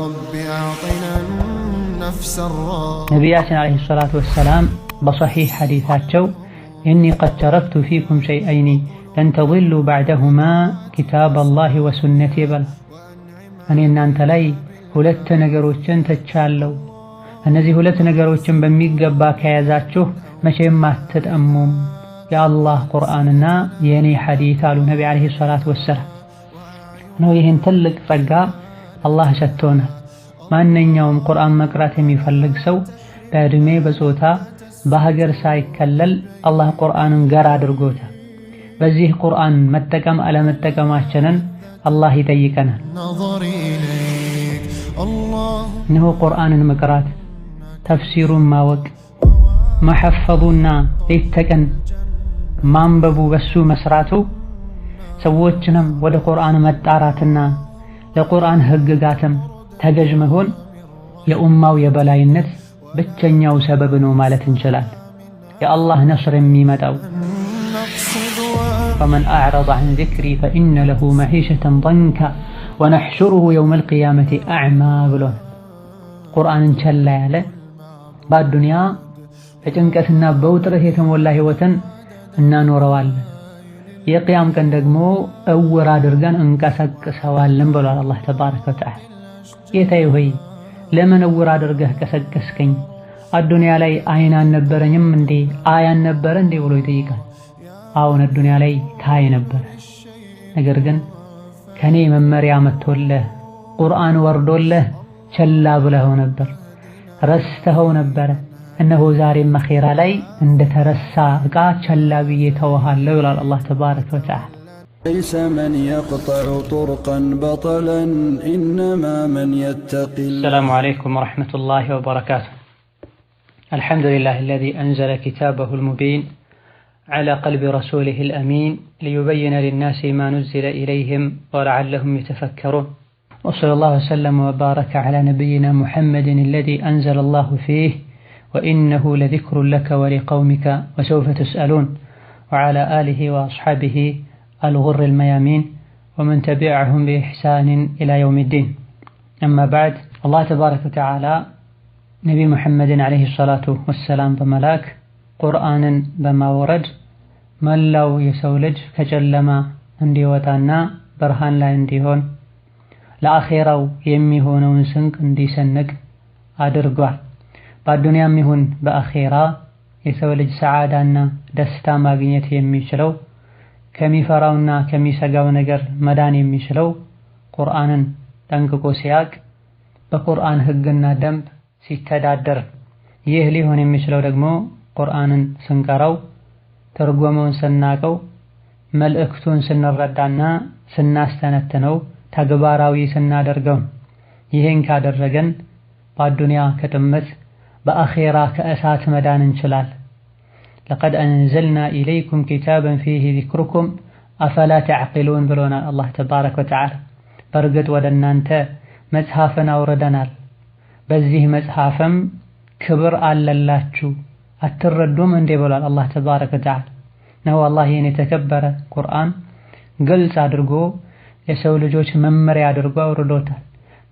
رب أعطنا النفس الراحة. ነቢያችን ዓለይሂ ሰላቱ ወሰላም በሰሒህ ሐዲታቸው ኢኒ ቀድ ተረክቱ ፊኩም ሸይአይኒ ለን ተضሉ በዕደሁማ ኪታበላሂ ወሱነቲ በላ። እኔ እናንተ ላይ ሁለት ነገሮችን ትቻለሁ፣ እነዚህ ሁለት ነገሮችን በሚገባ ከያዛችሁ መቼም አትጠሙም፣ የአላህ ቁርአንና የእኔ ሐዲት አሉ ነቢ ዓለይሂ ሰላቱ ወሰላም። ነው ይህን ትልቅ ጸጋ አላህ ሰጥቶናል። ማንኛውም ቁርአን መቅራት የሚፈልግ ሰው በዕድሜ በጾታ በሀገር ሳይከለል አላህ ቁርአንን ገር አድርጎታል። በዚህ ቁርአን መጠቀም አለመጠቀማችንን አላህ ይጠይቀናል። እነሆ ቁርአንን መቅራት፣ ተፍሲሩን ማወቅ፣ መሐፈዙና ሌት ተቀን ማንበቡ በሱ መስራቱ ሰዎችንም ወደ ቁርአን መጣራትና ለቁርአን ህግጋትም ተገዥ መሆን የኡማው የበላይነት ብቸኛው ሰበብ ነው ማለት እንችላለን። የአላህ ነስር የሚመጣው ፈመን አዕረض ዐን ዚክሪ ፈኢነ ለሁ መዒሸተን ضንካ ወነሕሹሩሁ የውመል ቂያመቲ አዕማ ብሎን። ቁርአንን ቸላ ያለ በአዱንያ በጭንቀትና በውጥረት የተሞላ ህይወትን እናኖረዋለን፣ የቅያም ቀን ደግሞ እውር አድርገን እንቀሰቅሰዋለን ብሏል አላህ ተባረከ ወተዓላ። ጌታዬ ሆይ ለምን እውር አድርገህ ቀሰቀስከኝ? አዱንያ ላይ አይን አልነበረኝም እንዴ አያን ነበረ እንዴ ብሎ ይጠይቃል። አሁን አዱንያ ላይ ታይ ነበር፣ ነገር ግን ከኔ መመሪያ መጥቶልህ ቁርአን ወርዶልህ ቸላ ብለኸው ነበር፣ ረስተኸው ነበረ። እነሆ ዛሬም አኺራ ላይ እንደተረሳ ዕቃ ቸላ ብዬ ተወሃለሁ ይላል አላህ ተባረከ ወተዓላ። ليس من يقطع طرقا بطلا إنما من يتقي. السلام عليكم ورحمة الله وبركاته. الحمد لله الذي أنزل كتابه المبين على قلب رسوله الأمين ليبين للناس ما نزل إليهم ولعلهم يتفكرون. وصلى الله وسلم وبارك على نبينا محمد الذي أنزل الله فيه وإنه لذكر لك ولقومك وسوف تسألون، وعلى آله وأصحابه الغر الميامين ومن تبعهم بإحسان إلى يوم الدين. أما بعد، الله تبارك وتعالى نبي محمد عليه الصلاة والسلام بملاك قرآن بما ورد من لو يسولج كجلما اندي وطانا برهان لا انديهون لآخيرو يميهون ونسنك اندي سنك أدرقوا በአዱንያ ይሁን በአኺራ የሰው ልጅ ሰዓዳና ደስታ ማግኘት የሚችለው ከሚፈራውና ከሚሰጋው ነገር መዳን የሚችለው ቁርአንን ጠንቅቆ ሲያቅ በቁርአን ህግና ደንብ ሲተዳደር። ይህ ሊሆን የሚችለው ደግሞ ቁርአንን ስንቀራው፣ ትርጉሙን ስናቀው፣ መልእክቱን ስንረዳና ስናስተነትነው፣ ተግባራዊ ስናደርገው። ይህን ካደረገን በአዱንያ ከጥመት በአኺራ ከእሳት መዳን እንችላል። ለቀድ አንዘልና ኢለይኩም ኪታበን ፊሂ ዚክሩኩም አፈላ ተዕቂሉን ብሎናል አላህ ተባረከ ወተዓላ። በእርግጥ ወደ እናንተ መጽሐፍን አውርደናል፣ በዚህ መጽሐፍም ክብር አለላችሁ አትረዱም እንዴ ብሏል አላህ ተባረከ ወተዓላ። ነው አላህ ይህን የተከበረ ቁርአን ግልጽ አድርጎ የሰው ልጆች መመሪያ አድርጎ አውርዶታል።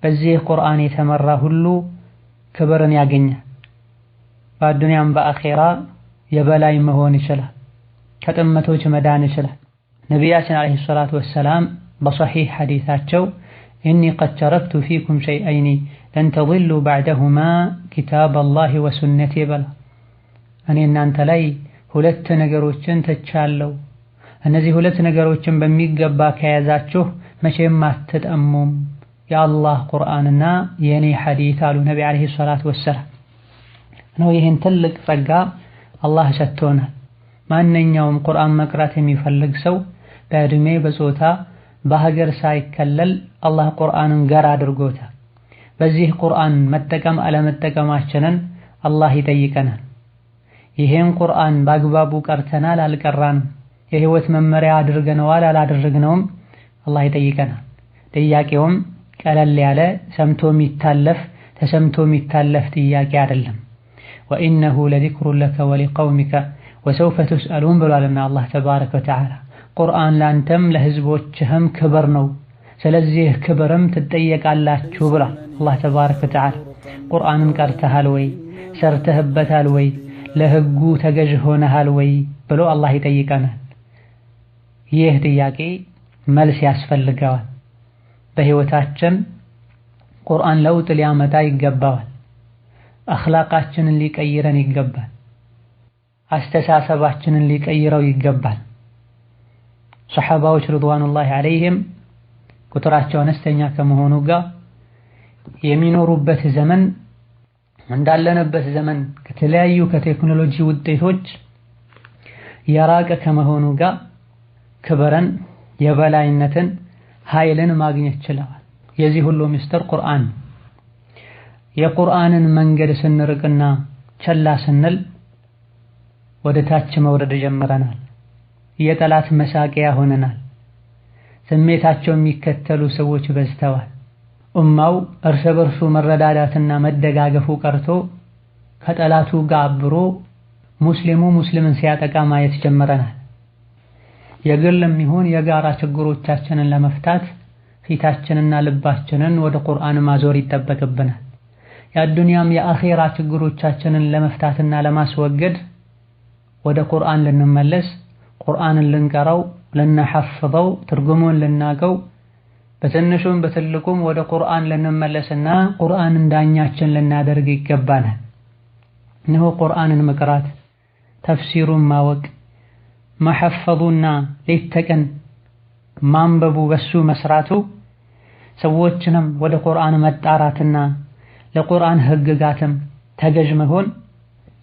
በዚህ ቁርአን የተመራ ሁሉ ክብርን ያገኛል፣ በአዱንያም በአኺራ የበላይ መሆን ይችላል፣ ከጥመቶች መዳን ይችላል። ነቢያችን ዓለይሂ ሰላቱ ወሰላም በሰሒህ ሐዲታቸው ኢኒ ቀድ ተረክቱ ፊኩም ሸይአይኒ ለን ተضሉ በዕደሁማ ኪታበላሂ ወሱነቲ በላ። እኔ እናንተ ላይ ሁለት ነገሮችን ትቻለሁ፣ እነዚህ ሁለት ነገሮችን በሚገባ ከያዛችሁ መቼም አትጠሙም፣ የአላህ ቁርአንና የእኔ ሐዲት አሉ ነቢ ዓለይሂ ሰላቱ ወሰላም። ነው ይህን ትልቅ ጸጋ አላህ ሰጥቶናል። ማንኛውም ቁርአን መቅራት የሚፈልግ ሰው በዕድሜ በጾታ በሀገር ሳይከለል አላህ ቁርአንን ገር አድርጎታል። በዚህ ቁርአን መጠቀም አለመጠቀማችንን አላህ ይጠይቀናል። ይህን ቁርአን በአግባቡ ቀርተናል አልቀራንም፣ የህይወት መመሪያ አድርገነዋል አላደረግነውም፣ አላህ ይጠይቀናል። ጥያቄውም ቀለል ያለ ሰምቶ የሚታለፍ ተሰምቶ የሚታለፍ ጥያቄ አይደለም። ወኢነሁ ለዚክሩን ለከ ወሊቀውሚከ ወሰውፈ ቱስአሉን ብሏልና አላህ ተባረከ ወተዓላ። ቁርአን ላንተም ለህዝቦችህም ክብር ነው፣ ስለዚህ ክብርም ትጠየቃላችሁ ብሏል። አላህ ተባረከ ወተዓላ ቁርአንን ቀርተሃል ወይ? ሰርተህበታል ወይ? ለህጉ ተገዥ ሆነሃል ወይ ብሎ አላህ ይጠይቀናል። ይህ ጥያቄ መልስ ያስፈልገዋል። በህይወታችን ቁርአን ለውጥ ሊያመጣ ይገባዋል። አኽላቃችንን ሊቀይረን ይገባል። አስተሳሰባችንን ሊቀይረው ይገባል። ሰሐባዎች ሪድዋኑላሂ ዐለይሂም ቁጥራቸው አነስተኛ ከመሆኑ ጋር የሚኖሩበት ዘመን እንዳለንበት ዘመን ከተለያዩ ከቴክኖሎጂ ውጤቶች የራቀ ከመሆኑ ጋር ክብርን፣ የበላይነትን፣ ኃይልን ማግኘት ችለዋል። የዚህ ሁሉ ምስጢር ቁርአን። የቁርአንን መንገድ ስንርቅና ቸላ ስንል ወደ ታች መውረድ ጀምረናል። የጠላት መሳቂያ ሆነናል። ስሜታቸው የሚከተሉ ሰዎች በዝተዋል። ኡማው እርስ በርሱ መረዳዳትና መደጋገፉ ቀርቶ ከጠላቱ ጋር አብሮ ሙስሊሙ ሙስሊምን ሲያጠቃ ማየት ጀምረናል። የግልም ይሁን የጋራ ችግሮቻችንን ለመፍታት ፊታችንና ልባችንን ወደ ቁርአን ማዞር ይጠበቅብናል። የአዱንያም የአኺራ ችግሮቻችንን ለመፍታትና ለማስወገድ ወደ ቁርአን ልንመለስ፣ ቁርአንን ልንቀራው፣ ልንሐፍዘው፣ ትርጉሙን ልናቀው፣ በትንሹም በትልቁም ወደ ቁርአን ልንመለስና ቁርአንን ዳኛችን ልናደርግ ይገባናል። እነሆ ቁርአንን መቅራት፣ ተፍሲሩን ማወቅ፣ መሐፈዙና ሌት ተቀን ማንበቡ በሱ መስራቱ ሰዎችንም ወደ ቁርአን መጣራትና ለቁርአን ህግጋትም ተገዥ መሆን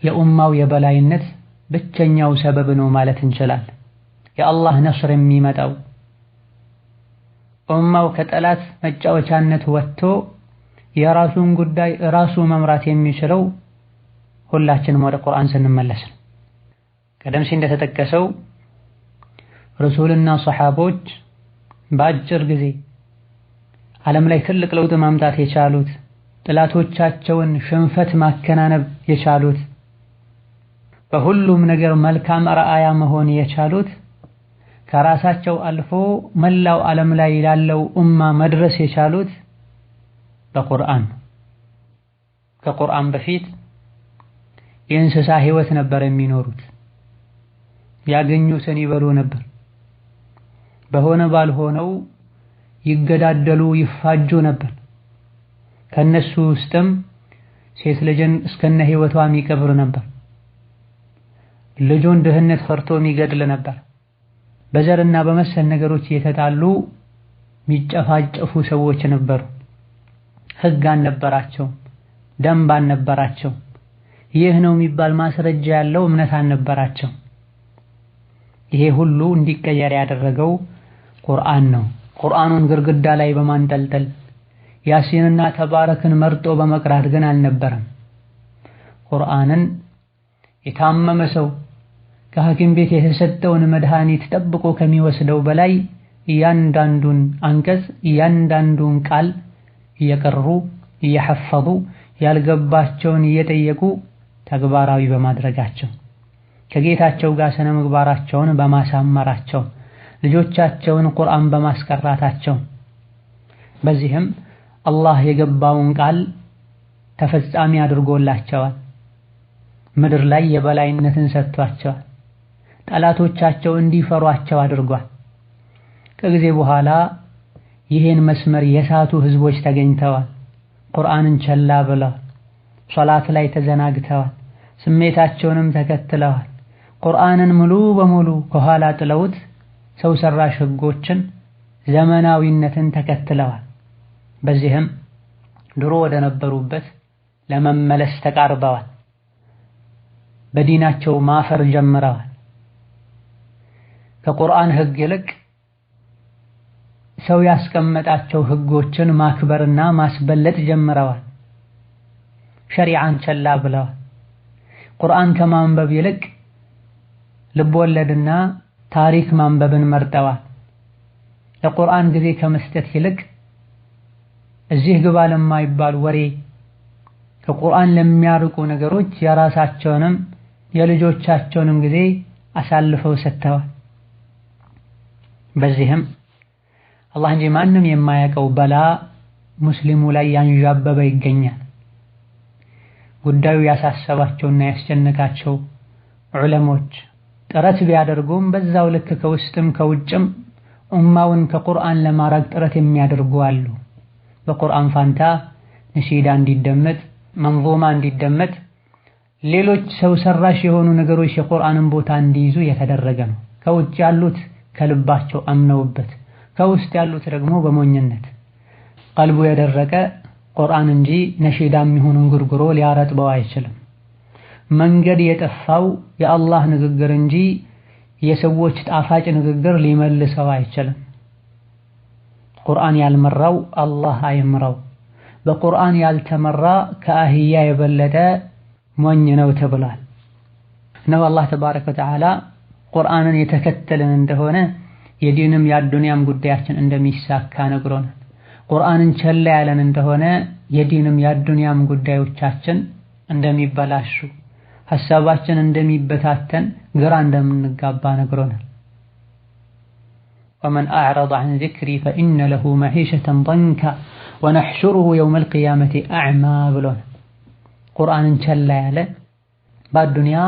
የኡማው የበላይነት ብቸኛው ሰበብ ነው ማለት እንችላለን። የአላህ ነስር የሚመጣው ኡማው ከጠላት መጫወቻነት ወጥቶ የራሱን ጉዳይ ራሱ መምራት የሚችለው ሁላችንም ወደ ቁርአን ስንመለስ ነው። ቀደም ሲል እንደተጠቀሰው ረሱልና ሰሐቦች በአጭር ጊዜ ዓለም ላይ ትልቅ ለውጥ ማምጣት የቻሉት፣ ጠላቶቻቸውን ሽንፈት ማከናነብ የቻሉት፣ በሁሉም ነገር መልካም አርአያ መሆን የቻሉት፣ ከራሳቸው አልፎ መላው ዓለም ላይ ላለው ኡማ መድረስ የቻሉት በቁርአን። ከቁርአን በፊት የእንስሳ ህይወት ነበር የሚኖሩት። ያገኙትን ይበሉ ነበር። በሆነ ባልሆነው ይገዳደሉ ይፋጁ ነበር። ከነሱ ውስጥም ሴት ልጅን እስከነ ህይወቷ የሚቀብር ነበር። ልጁን ድህነት ፈርቶ የሚገድል ነበር። በዘርና በመሰል ነገሮች የተጣሉ የሚጨፋጨፉ ሰዎች ነበሩ። ህግ አልነበራቸው፣ ደንብ አልነበራቸው፣ ይህ ነው የሚባል ማስረጃ ያለው እምነት አልነበራቸው። ይሄ ሁሉ እንዲቀየር ያደረገው ቁርአን ነው። ቁርአኑን ግድግዳ ላይ በማንጠልጠል ያሲንና ተባረክን መርጦ በመቅራት ግን አልነበረም። ቁርአንን የታመመ ሰው ከሐኪም ቤት የተሰጠውን መድኃኒት ጠብቆ ከሚወስደው በላይ እያንዳንዱን አንቀጽ እያንዳንዱን ቃል እየቀሩ እየሐፈዙ ያልገባቸውን እየጠየቁ ተግባራዊ በማድረጋቸው ከጌታቸው ጋር ስነ ምግባራቸውን በማሳመራቸው ልጆቻቸውን ቁርአን በማስቀራታቸው በዚህም አላህ የገባውን ቃል ተፈጻሚ አድርጎላቸዋል። ምድር ላይ የበላይነትን ሰጥቷቸዋል። ጠላቶቻቸው እንዲፈሯቸው አድርጓል። ከጊዜ በኋላ ይሄን መስመር የሳቱ ህዝቦች ተገኝተዋል። ቁርአንን ቸላ ብለዋል። ሶላት ላይ ተዘናግተዋል። ስሜታቸውንም ተከትለዋል። ቁርአንን ሙሉ በሙሉ ከኋላ ጥለውት ሰው ሰራሽ ህጎችን ዘመናዊነትን ተከትለዋል። በዚህም ድሮ ወደ ነበሩበት ለመመለስ ተቃርበዋል። በዲናቸው ማፈር ጀምረዋል። ከቁርአን ህግ ይልቅ ሰው ያስቀመጣቸው ህጎችን ማክበርና ማስበለጥ ጀምረዋል። ሸሪዓን ቸላ ብለዋል። ቁርአን ከማንበብ ይልቅ ልቦለድና ታሪክ ማንበብን መርጠዋል። ለቁርአን ጊዜ ከመስጠት ይልቅ እዚህ ግባ ለማይባል ወሬ ከቁርአን ለሚያርቁ ነገሮች የራሳቸውንም የልጆቻቸውንም ጊዜ አሳልፈው ሰጥተዋል። በዚህም አላህ እንጂ ማንም የማያውቀው በላ ሙስሊሙ ላይ ያንዣበበ ይገኛል። ጉዳዩ ያሳሰባቸውና ያስጨነቃቸው ዑለሞች ጥረት ቢያደርጉም በዛው ልክ ከውስጥም ከውጭም ኡማውን ከቁርአን ለማራቅ ጥረት የሚያደርጉ አሉ። በቁርአን ፋንታ ነሺዳ እንዲደመጥ፣ መንዙማ እንዲደመጥ፣ ሌሎች ሰው ሰራሽ የሆኑ ነገሮች የቁርአንን ቦታ እንዲይዙ የተደረገ ነው። ከውጭ ያሉት ከልባቸው አምነውበት፣ ከውስጥ ያሉት ደግሞ በሞኝነት ቀልቡ የደረቀ ቁርአን እንጂ ነሺዳም ይሁን እንጉርጉሮ ሊያረጥበው አይችልም። መንገድ የጠፋው የአላህ ንግግር እንጂ የሰዎች ጣፋጭ ንግግር ሊመልሰው አይችልም። ቁርአን ያልመራው አላህ አይምራው። በቁርአን ያልተመራ ከአህያ የበለጠ ሞኝ ነው ተብሏል። ነው አላህ ተባረከ ወተዓላ ቁርአንን የተከተልን እንደሆነ የዲንም የአዱንያም ጉዳያችን እንደሚሳካ ነግሮናል። ቁርአንን ቸላ ያለን እንደሆነ የዲንም የአዱንያም ጉዳዮቻችን እንደሚበላሹ፣ ሐሳባችን እንደሚበታተን፣ ግራ እንደምንጋባ ነግሮናል። ወመን አዕረض ዐን ዚክሪ ፈኢነ ለሁ መዒሸተን ضንካ ወነሕሹሩሁ የውመል ቂያመቲ አዕማ ብሎናል። ቁርአንን ቸላ ያለ በአዱንያ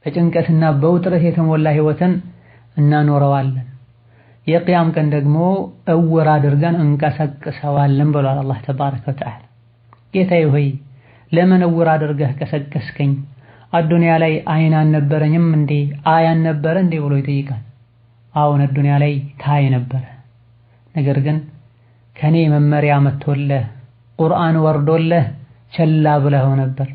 በጭንቀትና በውጥረት የተሞላ ህይወትን እናኖረዋለን፣ የቅያም ቀን ደግሞ እውር አድርገን እንቀሰቅሰዋለን ብሏል አላህ ተባረከ ወተዓላ። ጌታዬ ሆይ ለምን እውር አድርገህ ቀሰቀስከኝ? አዱንያ ላይ አይን አልነበረኝም እንዴ አይ አልነበረ እንዴ ብሎ ይጠይቃል። አሁን አዱንያ ላይ ታይ ነበረ፣ ነገር ግን ከኔ መመሪያ መጥቶልህ ቁርአን ወርዶልህ ቸላ ብለኸው ነበር፣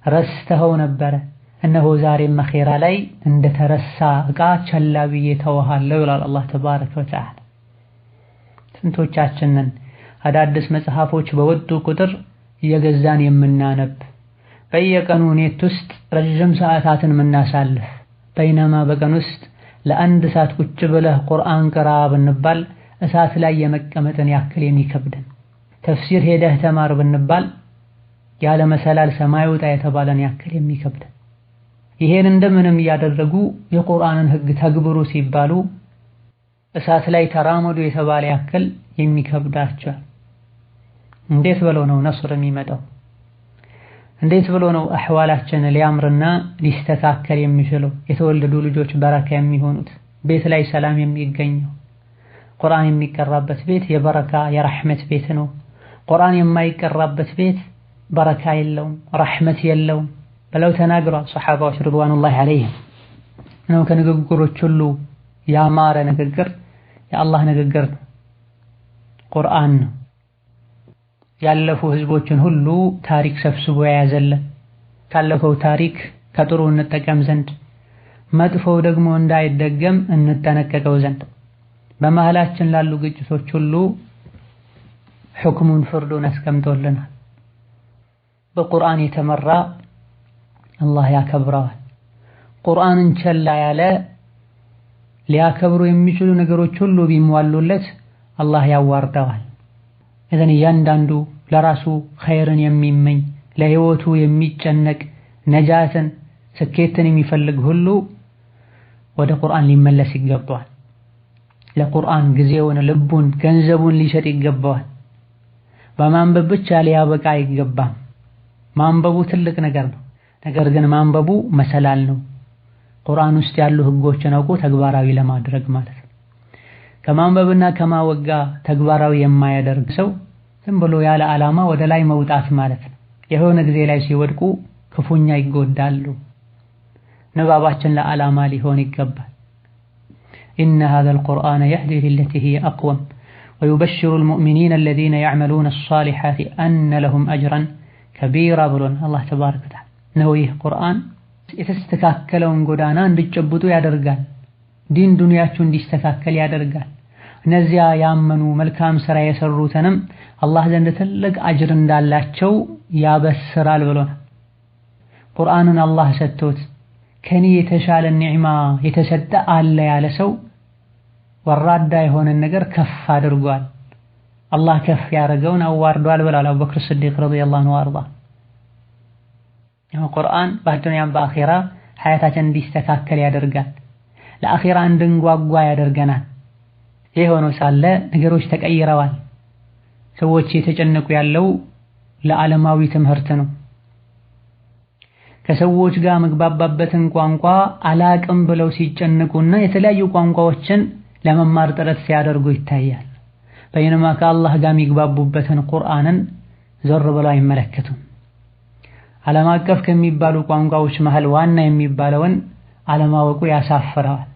ረስተኸው ነበረ። እነሆ ዛሬም አኺራ ላይ እንደተረሳ ዕቃ ቸላ ብዬ ተወሃለሁ ይላል አላህ ተባረከ ወተዓላ። ስንቶቻችንን አዳዲስ መጽሐፎች በወጡ ቁጥር እየገዛን የምናነብ፣ በየቀኑ ኔት ውስጥ ረጅም ሰዓታትን የምናሳልፍ፣ በይነማ በቀን ውስጥ ለአንድ ሰዓት ቁጭ ብለህ ቁርአን ቅራ ብንባል እሳት ላይ የመቀመጥን ያክል የሚከብደን፣ ተፍሲር ሄደህ ተማር ብንባል ያለ መሰላል ሰማይ ውጣ የተባለን ያክል የሚከብደን፣ ይሄን እንደምንም እያደረጉ የቁርአንን ህግ ተግብሩ ሲባሉ እሳት ላይ ተራመዱ የተባለ ያክል የሚከብዳቸው። እንዴት ብሎ ነው ነስር የሚመጣው? እንዴት ብሎ ነው አህዋላችን ሊያምርና ሊስተካከል የሚችለው? የተወለዱ ልጆች በረካ የሚሆኑት፣ ቤት ላይ ሰላም የሚገኘው? ቁርአን የሚቀራበት ቤት የበረካ የረሕመት ቤት ነው። ቁርአን የማይቀራበት ቤት በረካ የለውም፣ ረሕመት የለውም ብለው ተናግሯል ሰሓባዎች ሪድዋኑላሂ ዐለይሂም። ነው ከንግግሮች ሁሉ ያማረ ንግግር የአላህ ንግግር ነው፣ ቁርአን ነው። ያለፉ ህዝቦችን ሁሉ ታሪክ ሰብስቦ የያዘልን፣ ካለፈው ታሪክ ከጥሩ እንጠቀም ዘንድ መጥፎው ደግሞ እንዳይደገም እንጠነቀቀው ዘንድ በመሃላችን ላሉ ግጭቶች ሁሉ ሕክሙን ፍርዱን አስቀምጦልናል። በቁርአን የተመራ አላህ ያከብረዋል። ቁርአንን ቸላ ያለ ሊያከብሩ የሚችሉ ነገሮች ሁሉ ቢሟሉለት አላህ ያዋርደዋል። እዘን እያንዳንዱ ለራሱ ኸይርን የሚመኝ ለህይወቱ የሚጨነቅ ነጃትን ስኬትን የሚፈልግ ሁሉ ወደ ቁርአን ሊመለስ ይገባዋል። ለቁርአን ጊዜውን፣ ልቡን፣ ገንዘቡን ሊሰጥ ይገባዋል። በማንበብ ብቻ ሊያበቃ አይገባም። ማንበቡ ትልቅ ነገር ነው፣ ነገር ግን ማንበቡ መሰላል ነው። ቁርአን ውስጥ ያሉ ህጎችን አውቆ ተግባራዊ ለማድረግ ማለት ነው። ከማንበብና ከማወጋ ተግባራዊ የማያደርግ ሰው ዝም ብሎ ያለ ዓላማ ወደ ላይ መውጣት ማለት ነው። የሆነ ጊዜ ላይ ሲወድቁ ክፉኛ ይጎዳሉ። ንባባችን ለዓላማ ሊሆን ይገባል። إن هذا القرآن يهدي للتي هي أقوم ويبشر المؤمنين الذين يعملون الصالحات أن لهم أجرا كبيرا ብሎን አላህ ተባረከ ወተዓላ ነው። ይህ ቁርአን የተስተካከለውን ጎዳና እንዲጨብጡ ያደርጋል። ዲን ዱንያችሁ እንዲስተካከል ያደርጋል። እነዚያ ያመኑ መልካም ሥራ የሰሩትንም አላህ ዘንድ ትልቅ አጅር እንዳላቸው ያበስራል ብሎን። ቁርአንን አላህ ሰጥቶት ከኔ የተሻለ ኒዕማ የተሰጠ አለ ያለ ሰው ወራዳ የሆነ ነገር ከፍ አድርጓል። አላህ ከፍ ያደረገውን አዋርዷል ብሏል አቡበክር ስዲቅ ረዲየላሁ ዐንሁ ወአርዳ። ቁርአን በዱንያም በአኺራ ሐያታችን እንዲስተካከል ያደርጋል። ለአኺራ እንድንጓጓ ያደርገናል። ይህ ሆኖ ሳለ ነገሮች ተቀይረዋል። ሰዎች የተጨነቁ ያለው ለዓለማዊ ትምህርት ነው። ከሰዎች ጋር መግባባበትን ቋንቋ አላቅም ብለው ሲጨነቁና የተለያዩ ቋንቋዎችን ለመማር ጥረት ሲያደርጉ ይታያል። በይነማ ከአላህ ጋር የሚግባቡበትን ቁርአንን ዞር ብለው አይመለከቱም። ዓለም አቀፍ ከሚባሉ ቋንቋዎች መሃል ዋና የሚባለውን አለማወቁ ያሳፍረዋል።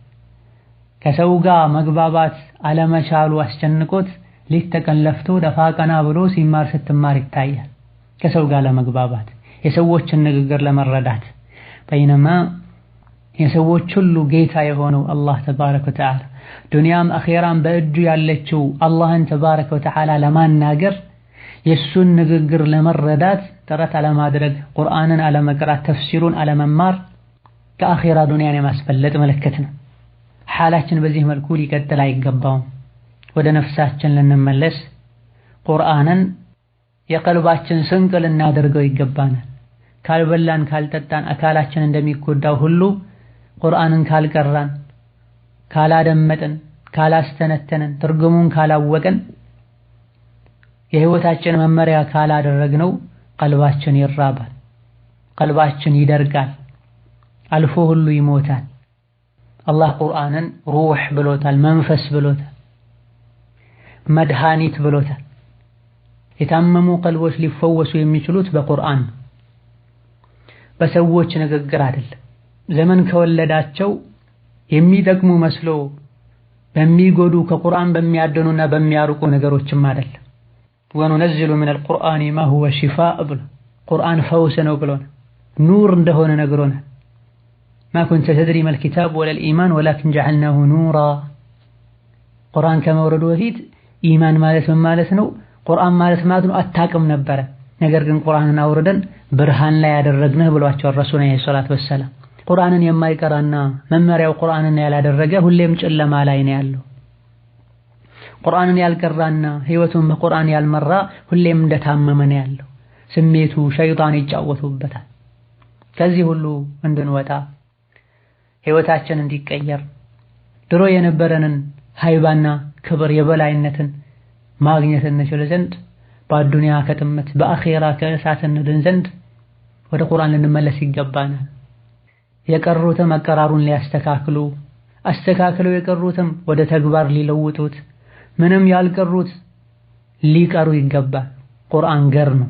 ከሰው ጋር መግባባት አለመቻሉ አስጨንቆት ሌት ተቀን ለፍቶ ደፋ ቀና ብሎ ሲማር ስትማር ይታያል። ከሰው ጋር ለመግባባት የሰዎችን ንግግር ለመረዳት በይነማ የሰዎች ሁሉ ጌታ የሆነው አላህ ተባረከ ወተዓላ ዱንያም አኺራም በእጁ ያለችው አላህን ተባረከ ወተዓላ ለማናገር የሱን ንግግር ለመረዳት ጥረት አለማድረግ፣ ቁርአንን አለመቅራት፣ ተፍሲሩን አለመማር ከአኺራ ዱንያን የማስበለጥ ምልክት ነው። ሓላችን በዚህ መልኩ ሊቀጥል አይገባውም። ወደ ነፍሳችን ልንመለስ ቁርአንን የቀልባችን ስንቅ ልናደርገው ይገባናል። ካልበላን ካልጠጣን አካላችን እንደሚጎዳው ሁሉ ቁርአንን ካልቀራን፣ ካላደመጥን፣ ካላስተነተንን፣ ትርጉሙን ካላወቅን፣ የህይወታችን መመሪያ ካላደረግነው ቀልባችን ይራባል፣ ቀልባችን ይደርቃል፣ አልፎ ሁሉ ይሞታል። አላህ ቁርአንን ሩህ ብሎታል፣ መንፈስ ብሎታል፣ መድኃኒት ብሎታል። የታመሙ ቀልቦች ሊፈወሱ የሚችሉት በቁርአን ነው፣ በሰዎች ንግግር አይደለም። ዘመን ከወለዳቸው የሚጠቅሙ መስሎ በሚጎዱ ከቁርአን በሚያደኑና በሚያርቁ ነገሮችም አይደለም። ወኑነዝሉ ሚነል ቁርአኒ ማ ሁወ ሺፋእ ብሎ ቁርአን ፈውስ ነው ብሎናል፣ ኑር እንደሆነ ነግሮናል። ማ ኩንተ ተድሪ መል ኪታብ ወለል ኢማን ወላኪን ጀዐልናሁ ኑራ። ቁርአን ከመውረዱ በፊት ኢማን ማለት ምን ማለት ነው፣ ቁርአን ማለት ነው አታውቅም ነበረ። ነገር ግን ቁርአንን አውርደን ብርሃን ላይ ያደረግንህ ብሏቸዋል ረሱል ሰለላሁ ዐለይሂ ወሰለም። ቁርአንን የማይቀራና መመሪያው ቁርአንን ያላደረገ ሁሌም ጨለማ ላይ ነው ያለው። ቁርአንን ያልቀራና ህይወቱን በቁርአን ያልመራ ሁሌም እንደታመመ ነው ያለው። ስሜቱ ሸይጣን ይጫወቱበታል። ከዚህ ሁሉ እንድንወጣ ህይወታችን እንዲቀየር ድሮ የነበረንን ሃይባና ክብር የበላይነትን ማግኘት እንችል ዘንድ በአዱንያ ከጥመት በአኺራ ከእሳት እንድን ዘንድ ወደ ቁርአን ልንመለስ ይገባናል። የቀሩትም አቀራሩን ሊያስተካክሉ አስተካክለው የቀሩትም ወደ ተግባር ሊለውጡት ምንም ያልቀሩት ሊቀሩ ይገባል። ቁርአን ገር ነው፣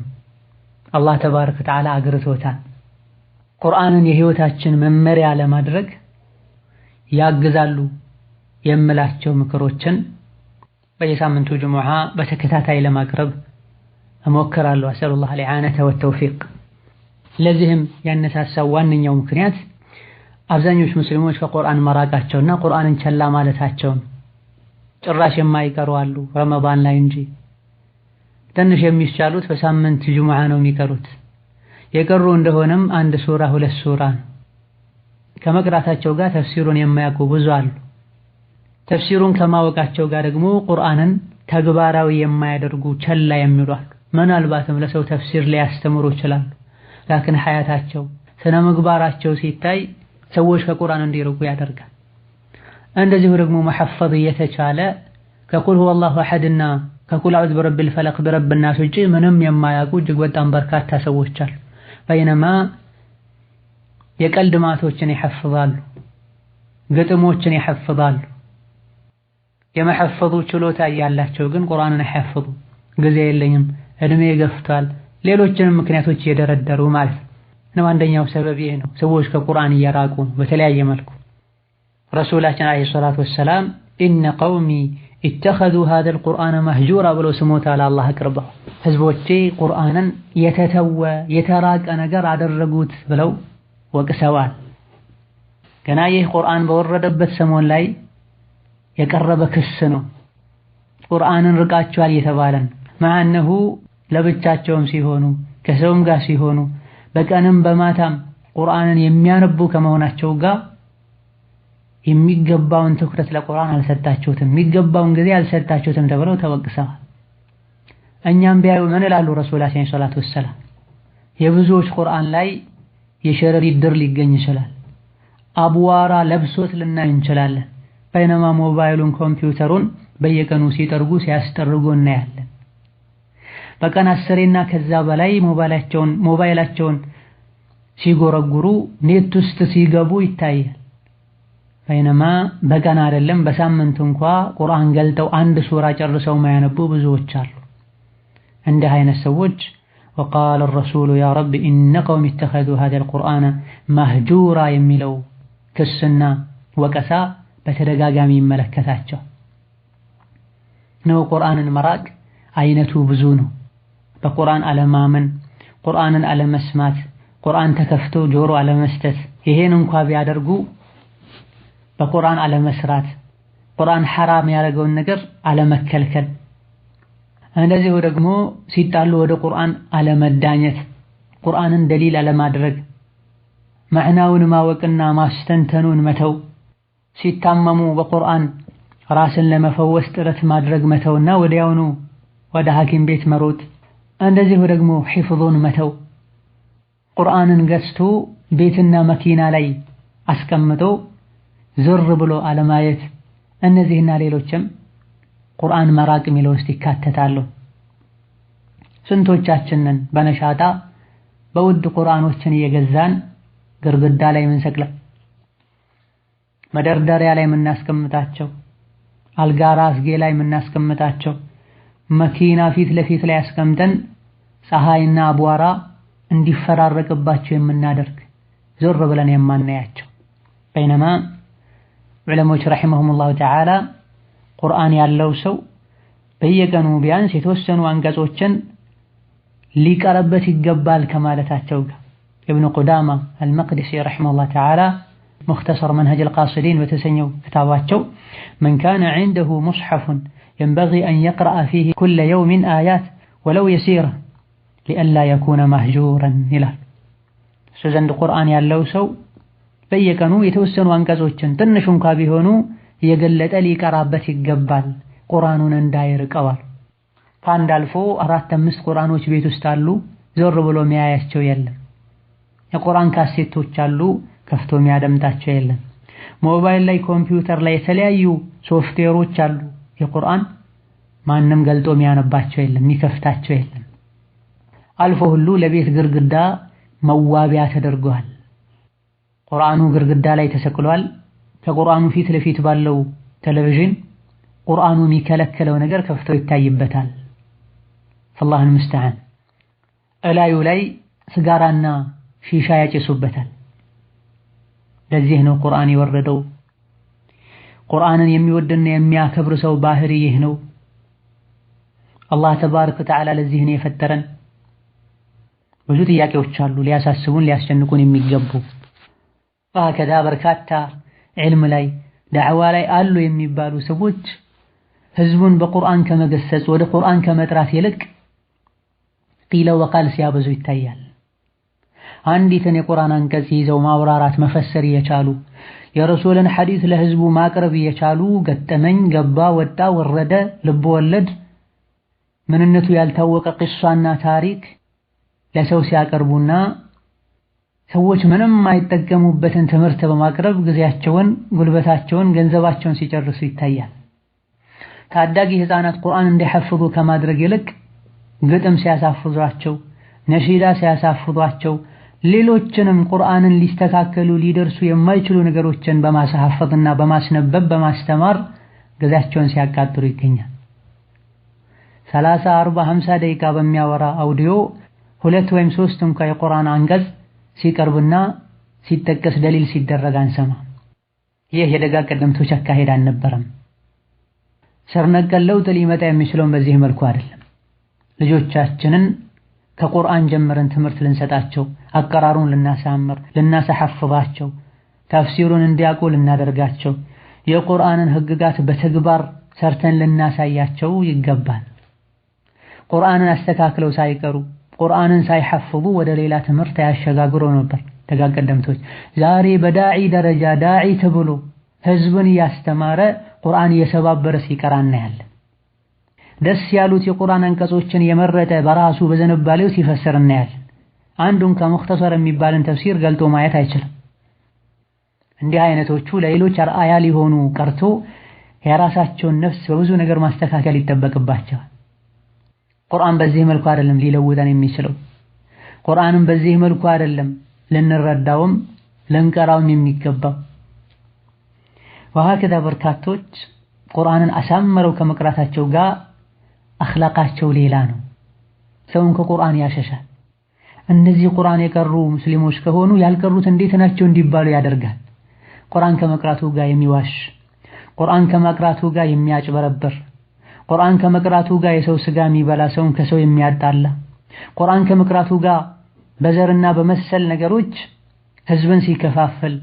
አላህ ተባረከ ወተዓላ አግርቶታል። ቁርአንን የህይወታችን መመሪያ ለማድረግ ያግዛሉ የምላቸው ምክሮችን በየሳምንቱ ጁሙዓ በተከታታይ ለማቅረብ እሞክራለሁ። አሰሉላህ አልኢዓነተ ወተውፊቅ። ለዚህም ያነሳሳው ዋነኛው ምክንያት አብዛኞቹ ሙስሊሞች ከቁርአን መራቃቸውና ቁርአንን ቸላ ማለታቸው ጭራሽ የማይቀሩ አሉ፣ ረመዳን ላይ እንጂ። ትንሽ የሚቻሉት በሳምንት ጁሙዓ ነው የሚቀሩት። የቀሩ እንደሆነም አንድ ሱራ ሁለት ሱራ ነው። ከመቅራታቸው ጋር ተፍሲሩን የማያውቁ ብዙ አሉ። ተፍሲሩን ከማወቃቸው ጋር ደግሞ ቁርአንን ተግባራዊ የማያደርጉ ቸላ የሚሉ አሉ። ምናልባትም ለሰው ተፍሲር ሊያስተምሩ ይችላሉ። ላኪን ሐያታቸው ስነ ምግባራቸው ሲታይ ሰዎች ከቁርአን እንዲርቁ ያደርጋል። እንደዚሁ ደግሞ መሐፈዝ እየተቻለ ከቁል ሁወ አላሁ አሐድና ከቁል አዑዙ ቢረቢል ፈለቅ ቢረቢን ናስ ውጪ ምንም የማያውቁ እጅግ በጣም በርካታ ሰዎች አሉ። በይነማ የቀልድ ማቶችን ይሐፍዛሉ፣ ግጥሞችን ይሐፍዛሉ። የመሐፈዙ ችሎታ ያላቸው ግን ቁርአንን አይሐፍዙ። ጊዜ የለኝም፣ እድሜ ገፍቷል፣ ሌሎችንም ምክንያቶች እየደረደሩ ማለት ነው። አንደኛው ሰበብ ይሄ ነው። ሰዎች ከቁርአን እየራቁ በተለያየ መልኩ ረሱላችን አለይሂ ሰላቱ ወሰላም ኢነ ቀውሚ ኢተኸዙ ሃዘል ቁርአነ መህጁራ ብሎ ስሞታ ለአላህ አቅርበው ህዝቦቼ ቁርአንን የተተወ የተራቀ ነገር አደረጉት ብለው ወቅሰዋል። ገና ይህ ቁርአን በወረደበት ሰሞን ላይ የቀረበ ክስ ነው። ቁርአንን ርቃቸዋል እየተባለን ማአነሁ ለብቻቸውም ሲሆኑ ከሰውም ጋር ሲሆኑ በቀንም በማታም ቁርአንን የሚያነቡ ከመሆናቸው ጋር የሚገባውን ትኩረት ለቁርአን አልሰጣችሁትም፣ የሚገባውን ጊዜ አልሰጣችሁትም ተብለው ተወቅሰዋል። እኛም ቢያዩ ምን ይላሉ ረሱላችን ሰለላሁ ዐለይሂ ወሰለም? የብዙዎች ቁርአን ላይ የሸረሪት ድር ሊገኝ ይችላል፣ አቧራ ለብሶት ልናይ እንችላለን። በይነማ ሞባይሉን ኮምፒውተሩን በየቀኑ ሲጠርጉ ሲያስጠርጉ እናያለን። በቀን 10ና ከዛ በላይ ሞባይላቸውን ሲጎረጉሩ ኔት ውስጥ ሲገቡ ይታያል። በይነማ በቀን አይደለም በሳምንት እንኳን ቁርአን ገልጠው አንድ ሱራ ጨርሰው ማያነቡ ብዙዎች አሉ። እንደ አይነት ሰዎች وقال الرسول يا رب إن قوم اتخذوا هذا القرآن مهجورا የሚለው ክስና ወቀሳ በተደጋጋሚ ይመለከታቸው ነው። ቁርአንን መራቅ አይነቱ ብዙ ነው። በቁርአን አለማመን፣ ቁርአንን አለመስማት፣ ቁርአን ተከፍቶ ጆሮ አለመስጠት፣ ይሄን እንኳን ቢያደርጉ በቁርአን አለመስራት፣ ቁርአን ሐራም ያደረገውን ነገር አለመከልከል፣ እንደዚሁ ደግሞ ሲጣሉ ወደ ቁርአን አለመዳኘት፣ ቁርአንን ደሊል አለማድረግ፣ ማዕናውን ማወቅና ማስተንተኑን መተው፣ ሲታመሙ በቁርአን ራስን ለመፈወስ ጥረት ማድረግ መተውና ወዲያውኑ ወደ ሐኪም ቤት መሮጥ፣ እንደዚሁ ደግሞ ሒፍዙን መተው፣ ቁርአንን ገዝቶ ቤትና መኪና ላይ አስቀምጦ ዝር ብሎ አለማየት፣ እነዚህና ሌሎችም ቁርአን መራቅ የሚለው ውስጥ ይካተታሉ። ስንቶቻችንን በነሻጣ በውድ ቁርአኖችን እየገዛን ግርግዳ ላይ ምንሰቅለው፣ መደርደሪያ ላይ የምናስቀምጣቸው፣ አልጋ ራስጌ ላይ የምናስቀምጣቸው፣ መኪና ፊት ለፊት ላይ አስቀምጠን ፀሐይና አቧራ እንዲፈራረቅባቸው የምናደርግ ዞር ብለን የማናያቸው። በይነማ ዑለሞች ረሒመሁሙላሁ ተዓላ ቁርአን ያለው ሰው በየቀኑ ቢያንስ የተወሰኑ አንቀጾችን ሊቀርበት ይገባል ከማለታቸው ጋር ኢብኑ ቁዳማ አልመቅዲሲ ረሒመሁላሁ ተዓላ ሙኽተሰር መንሀጅ አልቃሲዲን በተሰኘው ክታባቸው መን ካነ ዒንደሁ ሙስሐፉን የንበጊ አን የቅረአ ፊህ ኩለ የውሚን አያት ወለው የሲራ ሊአላ የኩነ ማህጁረን ይላል። እሱ ዘንድ ቁርአን ያለው ሰው በየቀኑ የተወሰኑ አንቀጾችን ትንሽ እንኳ ቢሆኑ የገለጠ ሊቀራበት ይገባል ቁርአኑን እንዳይርቀዋል። ከአንድ አልፎ 4-5 ቁርአኖች ቤት ውስጥ አሉ፣ ዞር ብሎ የሚያያቸው የለም። የቁርአን ካሴቶች አሉ፣ ከፍቶ የሚያደምጣቸው የለም። ሞባይል ላይ ኮምፒውተር ላይ የተለያዩ ሶፍትዌሮች አሉ፣ የቁርአን ማንም ገልጦ የሚያነባቸው የለም፣ የሚከፍታቸው የለም። አልፎ ሁሉ ለቤት ግርግዳ መዋቢያ ተደርጓል። ቁርአኑ ግርግዳ ላይ ተሰቅሏል። ከቁርአኑ ፊት ለፊት ባለው ቴሌቪዥን ቁርአኑ የሚከለከለው ነገር ከፍቶ ይታይበታል። ፈላሁል ሙስተዓን። እላዩ ላይ ስጋራና ሺሻ ያጨሱበታል። ለዚህ ነው ቁርአን የወረደው። ቁርአንን የሚወድና የሚያከብር ሰው ባህሪ ይህ ነው። አላህ ተባረከ ወተዓላ ለዚህ ነው የፈጠረን። ብዙ ጥያቄዎች አሉ ሊያሳስቡን ሊያስጨንቁን የሚገቡ። ከዛ በርካታ ዒልም ላይ ዳዕዋ ላይ አሉ የሚባሉ ሰዎች ህዝቡን በቁርአን ከመገሰጽ ወደ ቁርአን ከመጥራት ይልቅ ቂለ ወቃል ሲያበዙ ይታያል። አንዲትን የቁርአን አንቀጽ ይዘው ማብራራት መፈሰር እየቻሉ የረሱልን ሐዲስ ለህዝቡ ማቅረብ እየቻሉ ገጠመኝ፣ ገባ፣ ወጣ፣ ወረደ፣ ልብ ወለድ ምንነቱ ያልታወቀ ቂሷና ታሪክ ለሰው ሲያቀርቡና ሰዎች ምንም አይጠቀሙበትን ትምህርት በማቅረብ ጊዜያቸውን፣ ጉልበታቸውን፣ ገንዘባቸውን ሲጨርሱ ይታያል። ታዳጊ ህፃናት ቁርአን እንዲሐፍዙ ከማድረግ ይልቅ ግጥም ሲያሳፍዟቸው፣ ነሺዳ ሲያሳፍዟቸው፣ ሌሎችንም ቁርአንን ሊስተካከሉ ሊደርሱ የማይችሉ ነገሮችን በማሳሐፍና በማስነበብ በማስተማር ጊዜያቸውን ሲያቃጥሉ ይገኛል። 30፣ 40፣ 50 ደቂቃ በሚያወራ አውዲዮ 2 ወይም 3 እንኳን የቁርአን አንቀጽ ሲቀርብና ሲጠቀስ ደሊል ሲደረግ አንሰማ። ይህ የደጋ ቀደምቶች አካሄድ አልነበረም። ስር ነቀል ለውጥ ሊመጣ የሚችለው በዚህ መልኩ አይደለም። ልጆቻችንን ከቁርአን ጀምረን ትምህርት ልንሰጣቸው፣ አቀራሩን ልናሳምር፣ ልናሰሐፍባቸው፣ ተፍሲሩን እንዲያውቁ ልናደርጋቸው፣ የቁርአንን ህግጋት በተግባር ሰርተን ልናሳያቸው ይገባል። ቁርአንን አስተካክለው ሳይቀሩ ቁርአንን ሳይሐፍዙ ወደ ሌላ ትምህርት ያሸጋግሩ ነበር ደጋ ቀደምቶች። ዛሬ በዳዒ ደረጃ ዳዒ ተብሎ ህዝብን እያስተማረ ቁርአን እየሰባበረ ሲቀራ እናያለን። ደስ ያሉት የቁርአን አንቀጾችን የመረጠ በራሱ በዘነባሌው ሲፈስር እናያለን። አንዱን ከሙኽተሰር የሚባልን ተፍሲር ገልጦ ማየት አይችልም። እንዲህ አይነቶቹ ለሌሎች አርአያ ሊሆኑ ቀርቶ የራሳቸውን ነፍስ በብዙ ነገር ማስተካከል ይጠበቅባቸዋል። ቁርአን በዚህ መልኩ አይደለም ሊለውጠን የሚችለው። ቁርአንን በዚህ መልኩ አይደለም ልንረዳውም ልንቀራውም የሚገባው። ወሀከዛ በርካቶች ቁርአንን አሳምረው ከመቅራታቸው ጋር አኽላቃቸው ሌላ ነው። ሰውን ከቁርአን ያሸሻል። እነዚህ ቁርአን የቀሩ ሙስሊሞች ከሆኑ ያልቀሩት እንዴት ናቸው እንዲባሉ ያደርጋል። ቁርአን ከመቅራቱ ጋር የሚዋሽ፣ ቁርአን ከመቅራቱ ጋር የሚያጭበረብር፣ ቁርአን ከመቅራቱ ጋር የሰው ስጋ የሚበላ፣ ሰውን ከሰው የሚያጣላ፣ ቁርአን ከመቅራቱ ጋር በዘርና በመሰል ነገሮች ህዝብን ሲከፋፍል፣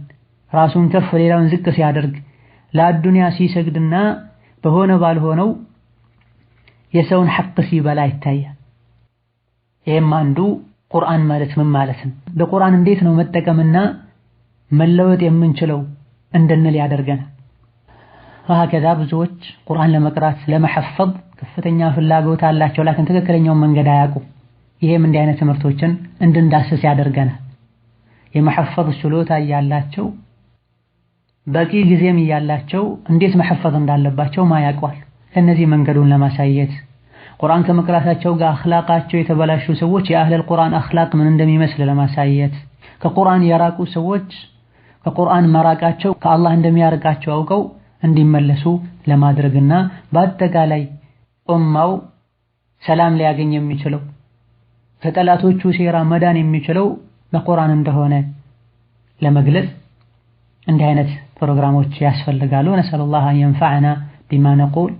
ራሱን ከፍ ሌላውን ዝቅ ሲያደርግ፣ ለአዱንያ ሲሰግድና በሆነ ባልሆነው የሰውን ሐቅ ሲበላ ይታያል። ይሄም አንዱ ቁርአን ማለት ምን ማለት ነው፣ በቁርአን እንዴት ነው መጠቀምና መለወጥ የምንችለው እንድንል ያደርገናል። ወሀከዛ ብዙዎች ቁርአን ለመቅራት ለመሐፈዝ ከፍተኛ ፍላጎት አላቸው፣ ላኪን ትክክለኛውን መንገድ አያውቁም። ይሄም እንዲህ አይነት ትምህርቶችን እንድንዳስስ ያደርገናል። የመሐፈዝ ችሎታ እያላቸው በቂ ጊዜም እያላቸው እንዴት መሐፈዝ እንዳለባቸው ማያውቋል። ለነዚህ መንገዱን ለማሳየት ቁርአን ከመቅራታቸው ጋር አኽላቃቸው የተበላሹ ሰዎች የአህለል ቁርአን አኽላቅ ምን እንደሚመስል ለማሳየት፣ ከቁርአን የራቁ ሰዎች ከቁርአን መራቃቸው ከአላህ እንደሚያርቃቸው አውቀው እንዲመለሱ ለማድረግና በአጠቃላይ ኡማው ሰላም ሊያገኝ የሚችለው ከጠላቶቹ ሴራ መዳን የሚችለው በቁርአን እንደሆነ ለመግለጽ እንዲህ አይነት ፕሮግራሞች ያስፈልጋሉ። ነስአሉላህ አን የንፈዐና ቢማ ነቁል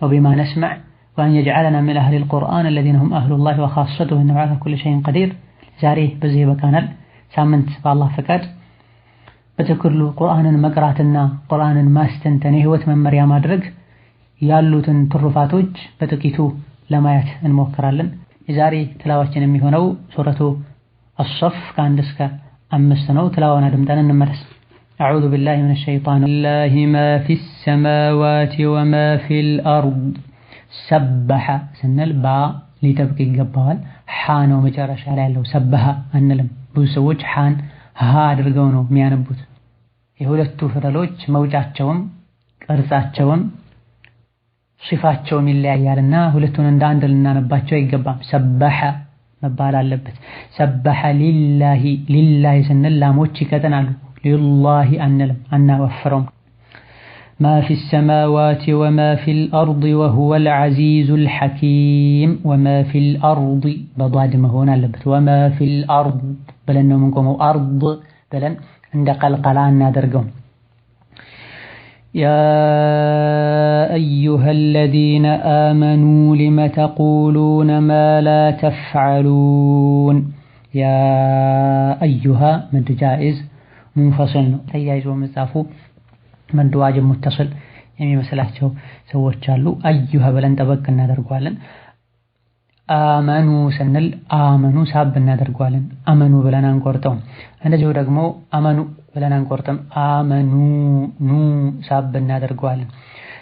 ወቢማ ነስመዕ ወአን የጅዐለና ሚን አህሊል ቁርአን አለዚነ ሁም አህሉላሂ ወኻሰቱሁ ኢነሁ ዐላ ኩሊ ሸይኢን ቀዲር። ዛሬ በዚህ ይበቃናል። ሳምንት በአላህ ፈቃድ በትክክሉ ቁርአንን መቅራትና ቁርአንን ማስተንተን የህይወት መመሪያ ማድረግ ያሉትን ትሩፋቶች በጥቂቱ ለማየት እንሞክራለን። የዛሬ ትላዋችን የሚሆነው ሱረቱ አስሰፍ ከ1 እስከ 5 ነው። ትላዋውን አድምጠን እንመለስ። አዑዙ ቢላሂ ሚነ ሸይጣን ሊላሂ ማ ፊስ ሰማዋቲ ወማ ፊል አርድ። ሰበሐ ስንል ባ ሊጠብቅ ይገባዋል። ሐ ነው መጨረሻ ላይ ያለው፣ ሰበሐ አንልም። ብዙ ሰዎች ሐን ሀ አድርገው ነው የሚያነቡት። የሁለቱ ፊደሎች መውጫቸውም ቅርጻቸውም ሲፋቸውም ይለያያልና ሁለቱን እንደ አንድ ልናነባቸው አይገባም። ሰበሐ መባል አለበት። ሰበሐ ሊላሂ፣ ሊላሂ ስንል ላሞች ይቀጥናሉ። ሊላሂ አንልም፣ አናወፍረውም። ማ ፊ ሰማዋቲ ወማ ፊል አርድ ወሁወል ዐዚዙል ሐኪም። ወማ ፊል አርድ በዷድ መሆን አለበት። ወማ ፊል አርድ ብለን ነው የምንቆመው። አርድ ብለን እንደ ቀልቀላ እናደርገው። ያ አዩሀ አለዚነ አመኑ ሊመ ተቁሉነ ማ ላ ተፍዐሉን። ያ አዩሀ መድ ጃኢዝ ሙንፈሲል ነው። ተያይዞ መጻፉ መድ ዋጅብ ሙተሲል የሚመስላቸው ሰዎች አሉ። አዩሀ ብለን ጠበቅ እናደርገዋለን። አመኑ ስንል አመኑ ሳብ እናደርገዋለን። አመኑ ብለን አንቆርጠውም። እንደዚሁ ደግሞ አመኑ ብለን አንቆርጥም። አመኑ ኑ ሳብ እናደርገዋለን።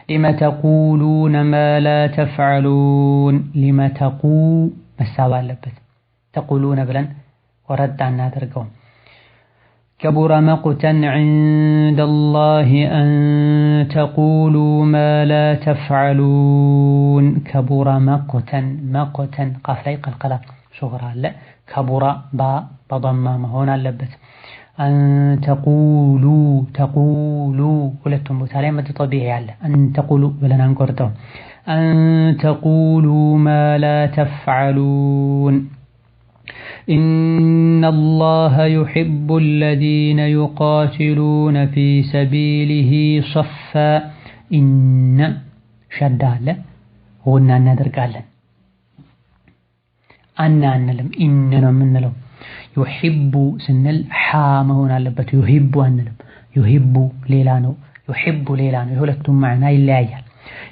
ሊመ ተቁሉነ ማ ላ ተፍዐሉን። ሊመ ተቁ መሳብ አለበት። ተቁሉነ ብለን ወረድ እናደርገውም። ከቡረ መቅተን ዐንደላሂ አን ተቁሉ ማ ላ ተፍዐሉን። ከቡረ መቅተን፣ መቅተን ቃፍ ላይ ቀልቀላ ሱግራ አለ። ከቡረ በضማ መሆን አለበት። አን ተቁሉ፣ ተቁሉ ሁለቱም ቦታ ላይ መድ ጠቢዒ አለ። አን ተቁሉ ብለን አንቆርጠው። አን ተቁሉ ማ ላ ተፍዐሉን። ኢነላሀ ዩሒቡ አለዚነ ዩቃቲሉነ ፊ ሰቢሊሂ ሰፋ። ኢነ ሸዳ አለ፣ ጉና እናደርጋለን። አና አንልም፣ ኢነ ነው የምንለው። ዩሒቡ ስንል ሓ መሆን አለበት። ዩሒቡ አንልም። ዩሒቡ ሌላ ነው፣ ዩሒቡ ሌላ ነው። የሁለቱም ማዕና ይለያያል።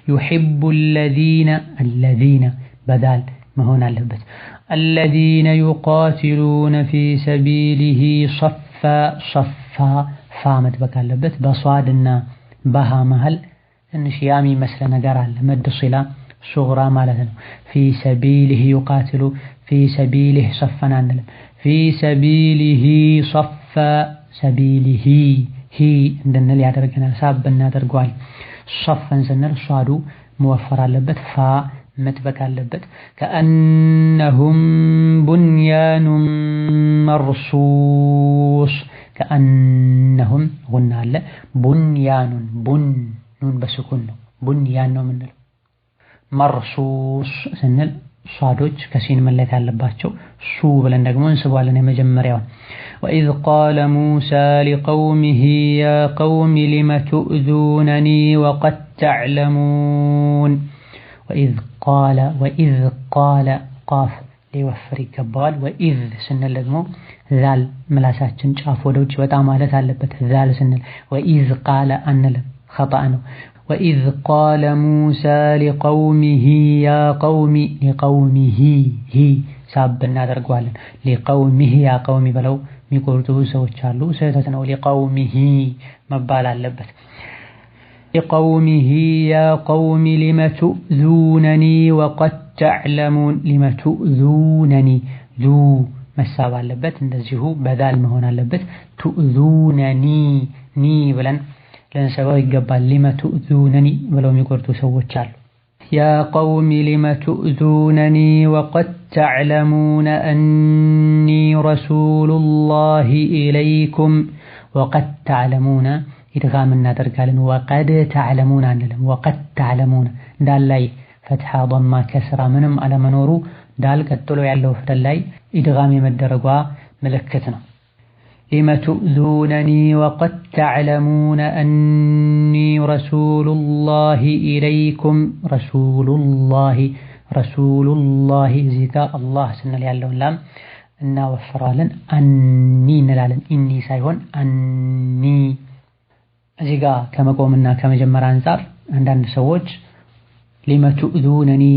ዩሒቡ አለዚነ፣ አለዚነ በዳል መሆን አለበት። አለዚነ ዩቃቲሉነ ፊ ሰቢሊሂ ሰፋ፣ ሰፋ ፋ መጥበቅ አለበት። በሷድና በሃ መሃል ትንሽ ያ የሚመስል ነገር አለ። መድ ሲላ ሱግራ ማለት ነው። ፊ ሰቢሊሂ ዩቃቲሉ፣ ፊ ሰቢሊሂ ሰፋን አንልም። ፊ ሰቢሊሂ ሰፋ፣ ሰቢሊሂ ሂ እንድንል ያደርገናል። ሳብ እናደርገዋል። ሰፈን ስንል ሷዱ መወፈር አለበት። ፋ መጥበቅ አለበት። ከአነሁም ቡንያኑን መርሱስ ከአነሁም ጉና አለ ቡንያኑን ኑን በስኩን ነው ቡንያን ነው የምንለው። መርሱስ ስንል ሷዶች ከሲን መለየት አለባቸው። ሱ ብለን ደግሞ እንስባለን የመጀመሪያውን። ወኢዝ ቃለ ሙሳ ሊቀውሚሂ ያ ቀውሚ ሊመ ቱእዙነኒ ወቀድ ተዕለሙን። ወኢዝ ቃለ ቃፍ ሊወፍር ይገባዋል። ወኢዝ ስንል ደግሞ ዛል ምላሳችን ጫፍ ወደ ውጭ ወጣ ማለት አለበት። ዛል ስንል ወኢዝ ቃለ አንልም፣ ኸጣእ ነው። وإذ قال موسى لقومه يا قوم لقومه هي سابنا درجوالن لقومه يا قوم بلو ميقولوا سوتش አሉ ስህተት ነው። لقومه መባል አለበት። لقومه يا قوم لم تؤذونني وقد تعلمون لم تؤذونني ذو መሳብ አለበት። እንደዚሁ በዛል መሆን አለበት። تؤذونني ኒ ብለን ለንሰባው ይገባል። ሊመ ቱእዙነኒ ብለው የሚቆርጡ ሰዎች አሉ። ያ ቀውሚ ሊመ ቱእዙነኒ ወቀድ ተዕለሙነ አኒ ረሱሉላሂ ኢለይኩም። ወቀድ ተዕለሙነ ኢድጋም እናደርጋለን። ወቀድ ተዕለሙነ አንልም። ወቀድ ተዕለሙነ ዳል ላይ ፈትሐ፣ ضማ፣ ከስራ ምንም አለመኖሩ ዳል ቀጥሎ ያለው ፊደል ላይ ኢድጋም የመደረጓ ምልክት ነው። لم تؤذونني وقد تعلمون أني رسول الله إليكم. رسول الله زيكا الله سنة يالون لام إنا وفرالن أني نلالن إني سايهون أني زيكا كما قومنا كما جمرا انصار عندنا سووج لم تؤذونني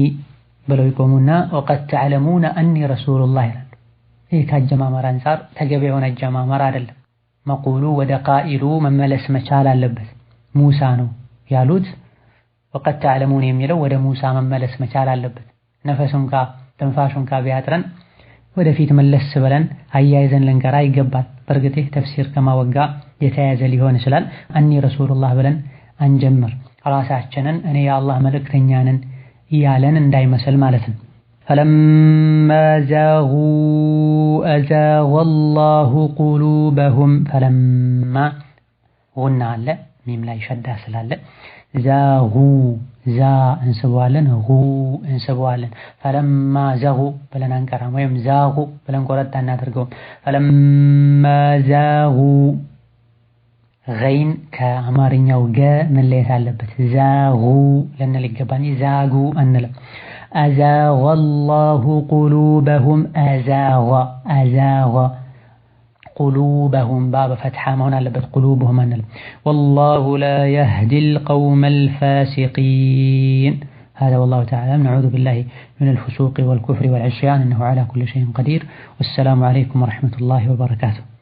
بلو يقومنا وقد تعلمون أني رسول الله. ይህ ከአጀማመር አንፃር ተገቢ የሆነ አጀማመር አይደለም። መቁሉ ወደ ቃኢሉ መመለስ መቻል አለበት። ሙሳ ነው ያሉት ወቀድ ተዕለሙን የሚለው ወደ ሙሳ መመለስ መቻል አለበት። ነፈሱን ተንፋሹን ቢያጥረን ወደፊት መለስ ብለን አያይዘን ልንቀራ ይገባል። በእርግጥ ተፍሲር ከማወጋ የተያያዘ ሊሆን ይችላል። አኒ ረሱሉላህ ብለን አንጀምር። ራሳችንን እኔ የአላህ መልእክተኛ ነን እያለን እንዳይመስል ማለት ነው። فلما زاغوا أزاغ الله قلوبهم. فلما غنى على ميم لا يشد سلالة زاغوا زا انسبوالن غو انسبوالن. فلما زاغوا بلن انكرام ويم زاغوا بلن قرد نادرقوم. فلما زاغوا غين كأمارين وجاء من ليس علبت زاغوا لأن الجباني زاغوا أنلا أزاغ الله قلوبهم. أزاغ قلوبهم باب فتحة ما هنا لبت قلوبهم أنلا. والله لا يهدي القوم الفاسقين. هذا والله تعالى نعوذ بالله من الفسوق والكفر والعصيان إنه على كل شيء قدير. والسلام عليكم ورحمة الله وبركاته.